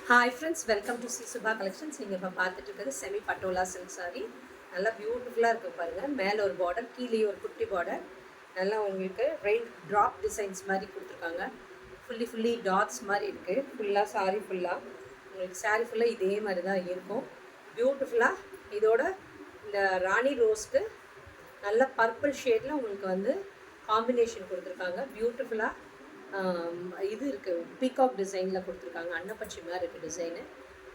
Hi friends, welcome to C Subha collections. நீங்கள் இப்போ பார்த்துட்டு இருக்கிறது செமி பட்டோலா சில்க் சாரி. நல்லா பியூட்டிஃபுல்லாக இருக்குது பாருங்கள். மேலே ஒரு பார்டர், கீழே ஒரு குட்டி பார்டர். நல்லா உங்களுக்கு ரெயின் ட்ராப் டிசைன்ஸ் மாதிரி கொடுத்துருக்காங்க. ஃபுல்லி டாட்ஸ் மாதிரி இருக்குது. ஃபுல்லாக சாரி ஃபுல்லாக உங்களுக்கு சாரி ஃபுல்லாக இதே மாதிரி தான் இருக்கும். பியூட்டிஃபுல்லாக இதோட இந்த ராணி ரோஸ்க்கு நல்ல பர்பிள் ஷேடில் உங்களுக்கு வந்து காம்பினேஷன் கொடுத்துருக்காங்க. பியூட்டிஃபுல்லாக இது இருக்குது, பீகாக் டிசைனில் கொடுத்துருக்காங்க. அன்னப்பச்சி மாதிரி இருக்குது டிசைனு.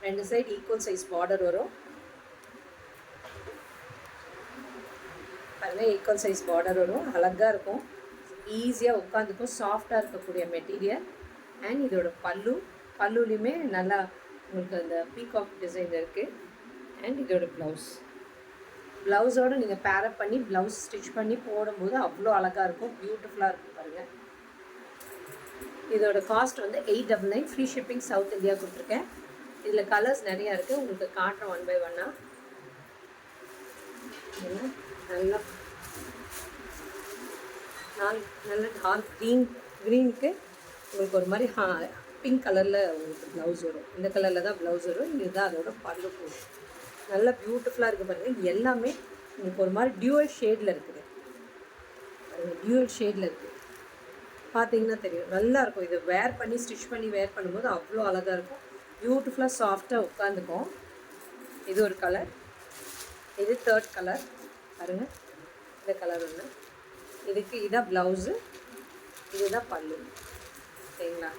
ரெண்டு சைடு ஈக்குவல் சைஸ் பார்டர் வரும் பாருங்கள். ஈக்குவல் சைஸ் பார்டர் வரும், அழகாக இருக்கும், ஈஸியாக உட்காந்துக்கும், சாஃப்டாக இருக்கக்கூடிய மெட்டீரியல். அண்ட் இதோட பல்லுலேயுமே நல்லா உங்களுக்கு அந்த பீகாக் டிசைன் இருக்குது. அண்ட் இதோட ப்ளவுஸோடு நீங்கள் பேரப் பண்ணி ப்ளவுஸ் ஸ்டிச் பண்ணி போடும்போது அவ்வளோ அழகாக இருக்கும், பியூட்டிஃபுல்லாக இருக்கும் பாருங்கள். இதோட காஸ்ட் வந்து 899. ஃப்ரீ ஷிப்பிங் சவுத் இந்தியா கொடுத்துருக்கேன். இதில் கலர்ஸ் நிறையா இருக்குது, உங்களுக்கு காட்டுறேன் ஒன் பை ஒன்னாக. நல்ல டார்க் க்ரீனுக்கு உங்களுக்கு ஒரு மாதிரி பிங்க் கலரில் உங்களுக்கு ப்ளவுஸ் வரும். இந்த கலரில் தான் ப்ளவுஸ் வரும். இதுதான் அதோட பல்லு போகும். நல்லா பியூட்டிஃபுல்லாக இருக்குது பாருங்கள். எல்லாமே உங்களுக்கு ஒரு மாதிரி டியூவல் ஷேடில் இருக்குது. டியூவல் ஷேடில் இருக்குது, பார்த்தீங்கன்னா தெரியும், நல்லாயிருக்கும். இதை வேர் பண்ணி ஸ்டிச் பண்ணி வேர் பண்ணும்போது அவ்வளோ அழகாக இருக்கும், பியூட்டிஃபுல்லாக சாஃப்டாக உட்காந்துக்கும். இது ஒரு கலர், இது தேர்ட் கலர் பாருங்கள். இந்த கலர் ஒன்று, இதுக்கு இதான் ப்ளவுஸு, இதுதான் பல்லு. சரிங்களா?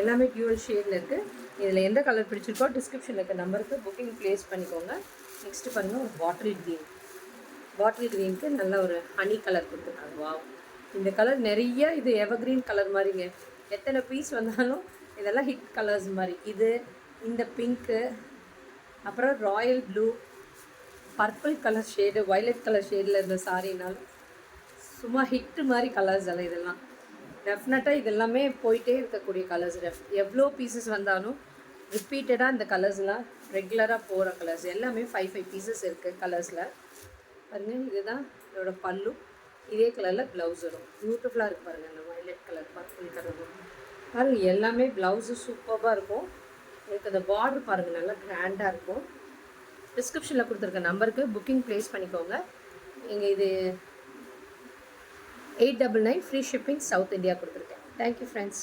எல்லாமே டியூவல் ஷேடில் இருக்குது. இதில் எந்த கலர் பிடிச்சிருக்கோ டிஸ்கிரிப்ஷனில் இருக்க நம்பருக்கு புக்கிங் ப்ளேஸ் பண்ணிக்கோங்க. நெக்ஸ்ட்டு பாருங்கள், ஒரு பாட்டில் க்ரீனுக்கு நல்ல ஒரு ஹனி கலர் கொடுத்துருக்காங்க. வாவ், இந்த கலர் நிறைய, இது எவர்க்ரீன் கலர் மாதிரிங்க. எத்தனை பீஸ் வந்தாலும் இதெல்லாம் ஹிட் கலர்ஸ் மாதிரி. இது இந்த பிங்க்கு, அப்புறம் Royal blue, purple colour shade, violet colour ஷேடில் இருந்த சாரினால் சும்மா ஹிட்டு மாதிரி கலர்ஸ் எல்லாம். இதெல்லாம் டெஃபினட்டாக இதெல்லாமே போயிட்டே இருக்கக்கூடிய கலர்ஸ். எவ்வளோ பீசஸ் வந்தாலும் ரிப்பீட்டடாக இந்த கலர்ஸ்லாம் ரெகுலராக போகிற கலர்ஸ். எல்லாமே 5 பீசஸ் இருக்குது கலர்ஸில் பாருங்கள். இதுதான் இதோட பல்லு, இதே கலரில் ப்ளவுஸ் வரும். பியூட்டிஃபுல்லாக இருக்குது பாருங்கள். இந்த வயலட் கலர், பர்பிள் கலர் பாருங்கள். எல்லாமே ப்ளவுஸு சூப்பராக இருக்கும். உங்களுக்கு அந்த பார்டர் பாருங்கள், நல்லா கிராண்டாக இருக்கும். டிஸ்கிரிப்ஷனில் கொடுத்துருக்க நம்பருக்கு புக்கிங் ப்ளேஸ் பண்ணிக்கோங்க. இங்கே இது 899 ஃப்ரீ ஷிப்பிங் சவுத் இந்தியா கொடுத்துருக்கேன். Thank you friends.